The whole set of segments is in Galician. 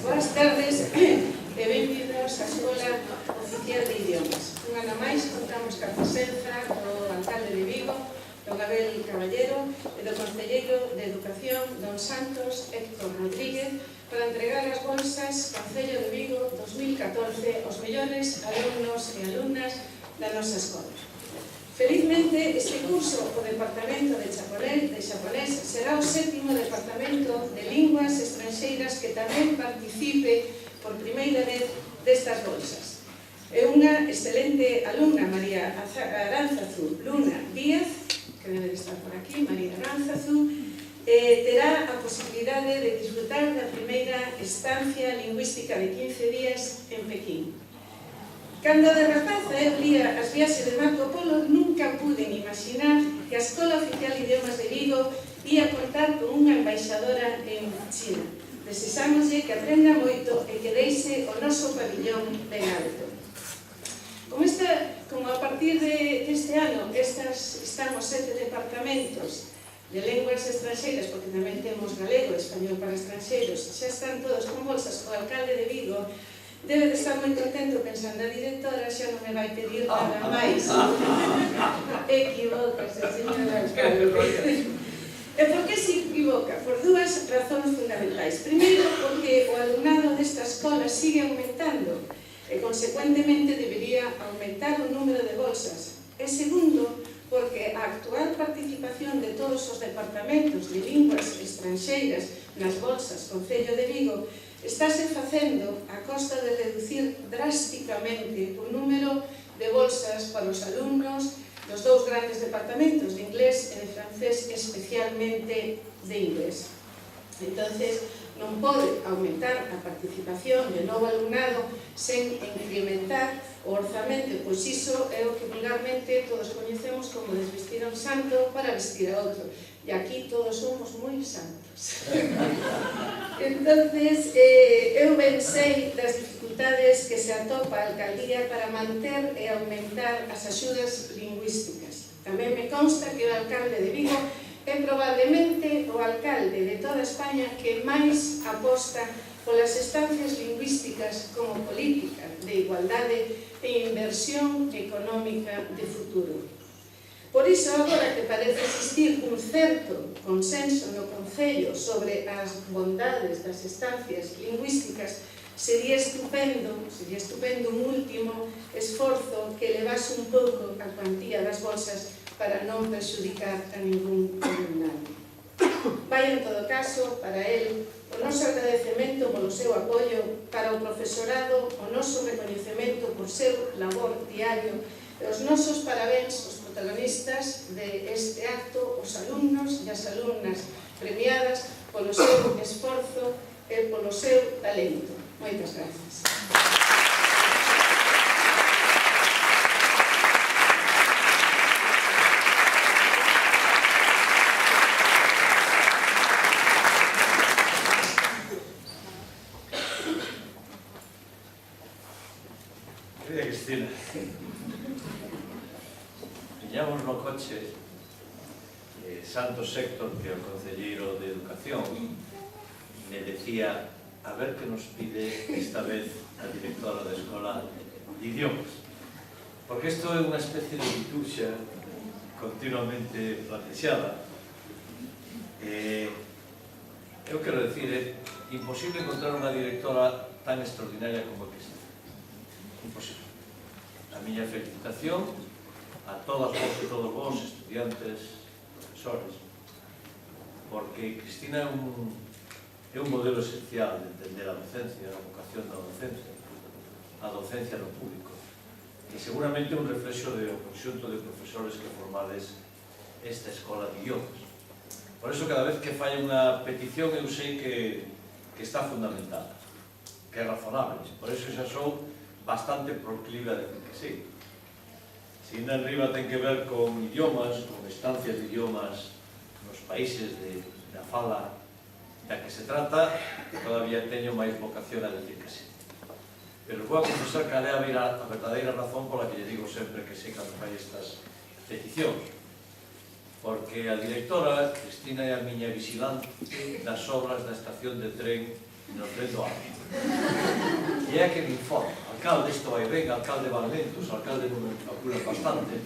Boas tardes e benvidos á Escola Oficial de Idiomas. Un ano máis contamos ca presenza do alcalde de Vigo, don Abel Caballero, e do concelleiro de Educación, don Santos Héctor Rodríguez, para entregar as bolsas Concello de Vigo 2014 aos mellores alumnos e alumnas da nosa escola. Felizmente, este curso, o Departamento de Xaponés será o 7º Departamento de Linguas Estranxeiras que tamén participe por primeira vez destas bolsas. É unha excelente alumna, María Aránzazu Luna Díaz, que debe de estar por aquí, María Aránzazu, terá a posibilidade de disfrutar da primeira estancia lingüística de 15 días en Pequín. Cando de rapaza eu lía as viaxes de Marco Polo, nunca pude imaginar que a Escola Oficial de Idiomas de Vigo ia contar con unha embaixadora en China. Desesámoslle que aprenda moito e que deixe o noso pabillón ben alto. Como a partir deste ano estamos 7 departamentos de lenguas estranxeiras, porque tamén temos galego e español para estranxeiros, xa están todos con bolsas, o alcalde de Vigo debe de estar moi contento pensando a directora xa non me vai pedir nada máis. Equivócase, señora alcalde. E por que se equivoca? Por dúas razóns fundamentais. Primeiro, porque o alumnado desta escola sigue aumentando e, consecuentemente, debería aumentar o número de bolsas. E segundo, porque a actual participación de todos os departamentos de linguas estranxeiras nas bolsas Concello de Vigo estáse facendo a costa de reducir drásticamente o número de bolsas para os alumnos dos dous grandes departamentos de inglés e de francés, especialmente de inglés. Entonces, non pode aumentar a participación de novo alumnado sen incrementar o orzamento, pois iso é o que vulgarmente todos coñecemos como desvestir a un santo para vestir a outro. E aquí todos somos moi santos. Entonces, eu ben sei das dificultades que se atopa a alcaldía para manter e aumentar as axudas lingüísticas. Tamén me consta que o alcalde de Vigo é probablemente o alcalde de toda España que máis aposta polas estancias lingüísticas como política de igualdade e inversión económica de futuro. Por iso, agora que parece existir un certo consenso no Concello sobre as bondades das estancias lingüísticas, sería estupendo un último esforzo que elevase un pouco a cuantía das bolsas para non perxudicar a ningún alumnado. Vai, en todo caso, para el, o noso agradecemento polo seu apoio, para o profesorado, o noso recoñecemento por seu labor diario, e os nosos parabéns aos protagonistas deste acto, os alumnos e as alumnas premiadas polo seu esforzo e polo seu talento. Moitas grazas. Querida Cristina, viñamos no coche Santos Héctor, que é o concelleiro de Educación, me decía a ver que nos pide esta vez a directora da Escola de Idiomas, porque isto é unha especie de liturxia continuamente plantexada. Eu quero dicir, é imposible encontrar unha directora tan extraordinaria como Cristina. Imposible. A miña felicitación a todas vos e todos vos, estudiantes, profesores, porque Cristina é un modelo esencial de entender a docencia, a vocación da docencia, a docencia no público, e seguramente un reflexo do conxunto de profesores que formades esta escola de idiomas. Por iso, cada vez que falla unha petición, eu sei que está fundamentada, que é razonable. Por iso xa sou bastante proclive a decir que sí. Si na arriba ten que ver con idiomas, con estancias de idiomas nos países da fala da que se trata, todavía teño máis vocación a decir que sí. Pero vou a confesar que é a verdadeira razón pola que lle digo sempre que sí cando fai estas peticións. porque a directora, Cristina, é a miña vigilante das obras da estación de tren no tren do Ave. E é a que me informa. Alcalde, isto vai ben, alcalde van lentos, alcalde non me apuran bastante.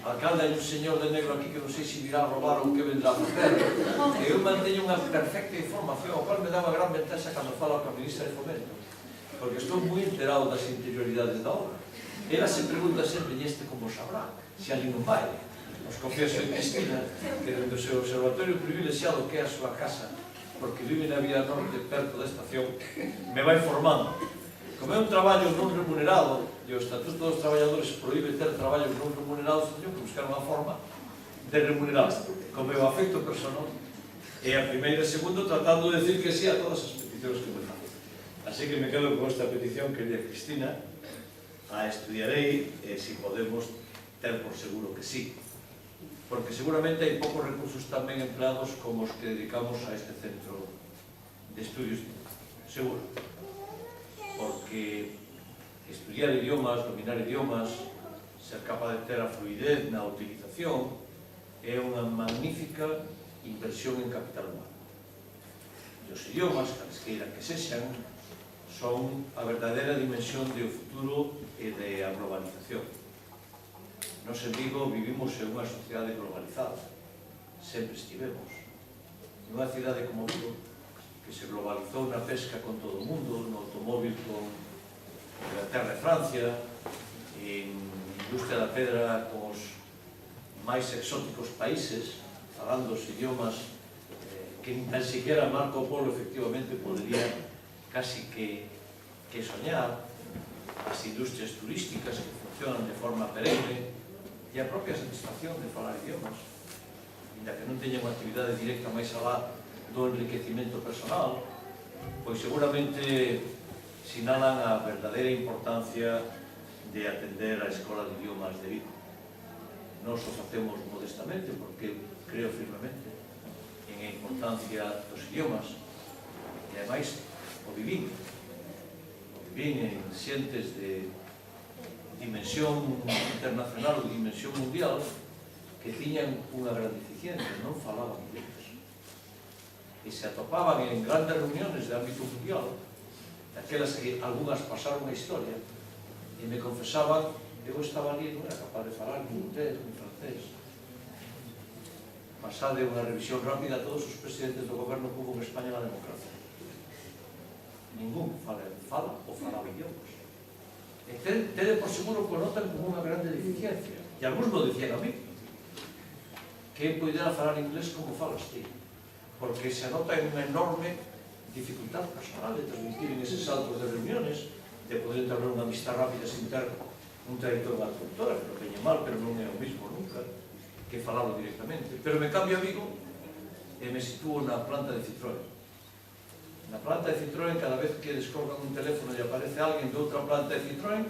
Alcalde, hai un señor de negro aquí que non sei se virá a robar ou que vendrá a facer. E eu manteño unha perfecta información, o cual me dá unha gran ventaxa cando falo con a ministra de Fomento, porque estou moi enterado das interioridades da obra. Ela se pregunta sempre, e este como sabrá, se ali non vai. Os confieso en Cristina, que dentro do seu observatorio privilexiado que é a súa casa, porque vive na Vía Norte, perto da estación, me vai formando. Como é un traballo non remunerado, e o Estatuto dos Traballadores proíbe ter traballos non remunerados, teño que buscar unha forma de remunerar, con meu afecto personal, e a primeira e segundo tratando de decir que sí a todas as peticións que me fan. Así que me quedo con esta petición que di a Cristina, a estudiarei, e se podemos ter por seguro que sí, porque seguramente hai poucos recursos tamén empleados como os que dedicamos a este centro de estudios, seguro, porque estudiar idiomas, dominar idiomas, ser capaz de ter a fluidez na utilización é unha magnífica inversión en capital humano. E os idiomas, calesqueira que sexan, son a verdadeira dimensión do futuro e da globalización. Nos en Vigo vivimos en unha sociedade globalizada, sempre estivemos. En unha cidade como Vigo, que se globalizou na pesca con todo o mundo, no automóvil con Inglaterra e Francia, en industria da pedra con os máis exóticos países, falando os idiomas que tan siquiera Marco Polo efectivamente podería casi que soñar, as industrias turísticas que funcionan de forma perenne e a propia satisfacción de falar idiomas, ainda que non teña unha actividade directa máis alá do enriquecimento personal, pois seguramente sinalan a verdadeira importancia de atender a Escola de Idiomas de Vigo. Nos o facemos modestamente porque creo firmemente en a importancia dos idiomas e ademais o vivín en xentes de dimensión internacional ou dimensión mundial que tiñan unha gran deficiencia, non falaban inglés e se atopaban en grandes reuniones de ámbito mundial, daquelas que algunhas pasaron a historia, e me confesaban, eu estaba ali, non era capaz de falar ni inglés, ni francés. Pasade unha revisión rápida a todos os presidentes do goberno que hubo en España na democracia. Ningún fala ou falaba idiomas. E tede por seguro que o notan como unha grande deficiencia. E algúns me dicían a mí, que pudera falar inglés como falas ti, porque se nota unha enorme dificultad personal de transmitir en eses saltos de reuniones, de poder entablar unha amistad rápida sin ter un traductor ou unha traductora, que non veñe mal, pero non é o mismo nunca que falalo directamente. Pero me cambio a Vigo e me sitúo na planta de Citroën. Na planta de Citroën, cada vez que descolgan un teléfono e aparece alguén de outra planta de Citroën,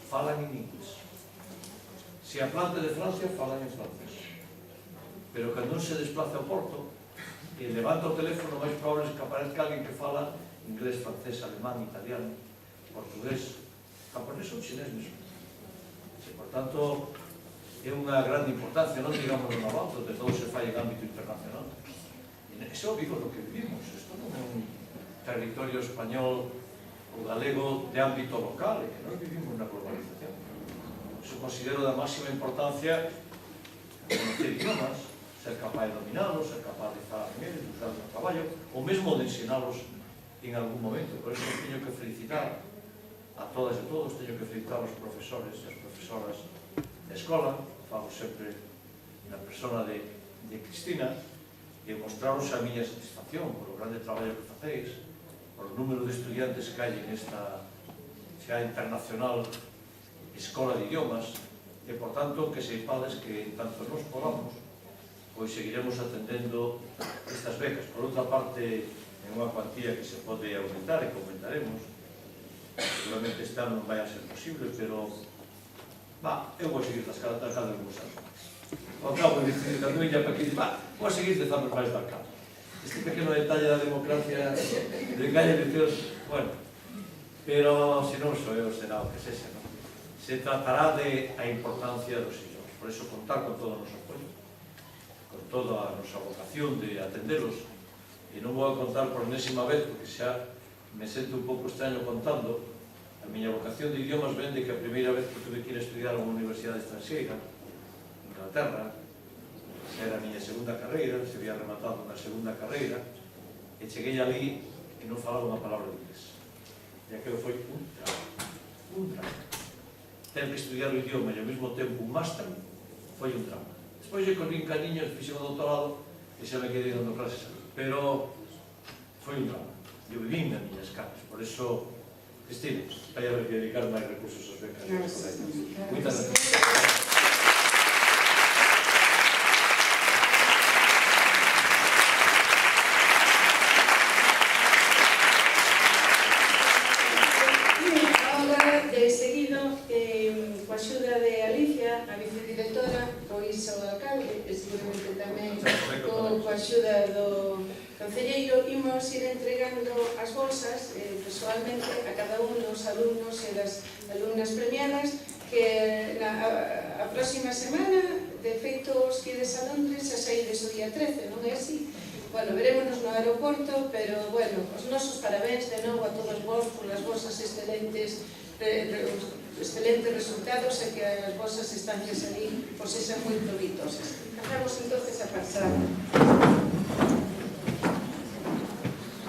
falan en inglés. Se a planta de Francia, falan en francés. Pero cando un se desplaza ao Porto e levanta o teléfono, máis probable é que aparezca alguén que fala inglés, francés, alemán, italiano, portugués, japonés ou chinés mesmo. E, por tanto, é unha grande importancia, non digamos no naval, onde todo se fai en ámbito internacional. E iso digo no que vivimos, isto non é un territorio español ou galego de ámbito local, e que non vivimos na globalización. Iso considero da máxima importancia conocer idiomas, ser capaz de dominalos, ser capaz de falar en eles, usar no traballo, ou mesmo de ensinalos en algún momento. Por eso teño que felicitar a todas e todos, teño que felicitar aos profesores e as profesoras da escola, falo sempre na persona de Cristina, e mostraros a miña satisfacción por o grande traballo que facéis, por o número de estudiantes que hai en esta xa internacional escola de idiomas, e, por tanto, que seipades que, tanto nos podamos, pois seguiremos atendendo estas becas. Por outra parte, en unha cuantía que se pode aumentar e que aumentaremos, seguramente este ano non vai a ser posible, pero eu vou seguir das cada algúns anos. Ao cabo, cando veña para aquí, vou seguir 10 anos máis de alcalde. Este pequeno detalle da democracia de engaña de Dios, bueno, pero se non sou eu, será o que sexa, non? Se tratará de a importancia dos idiomas. Por iso, contar con todo o noso apoio, con toda a nosa vocación de atenderos, e non vou a contar por enésima vez, porque xa me sento un pouco extraño contando. A miña vocación de idiomas ven de que a primeira vez que tuve que ir a estudiar a unha universidade estranxeira, Inglaterra, era a miña segunda carreira, se había rematado unha segunda carreira, e cheguei ali e non falaba unha palabra de inglés. E aquilo foi un drama. Ter que estudiar o idioma e ao mesmo tempo un máster foi un drama. Despois lle colvín cariño, fixen o doutorado e xa me quedei dando clases ali. Pero foi un drama. Eu vivín nas miñas carnes. Por eso, Cristina, vai haber que dedicar máis recursos aos becarios. Moitas gracias. De seguido, coa axuda de Alicia, a vicedirectora, pois o alcalde, e seguramente tamén coa axuda do concelleiro, imos ir entregando as bolsas personalmente a cada un dos alumnos e das alumnas premiadas, que a próxima semana, de feito, os que ides a Londres a saides o día 13, non é así? Bueno, verémonos no aeroporto, pero, bueno, os nosos parabéns de novo a todos vos por as vosas excelentes resultados e que as vosas estancias ali sexan moi provitosas. Pasamos entonces a pasar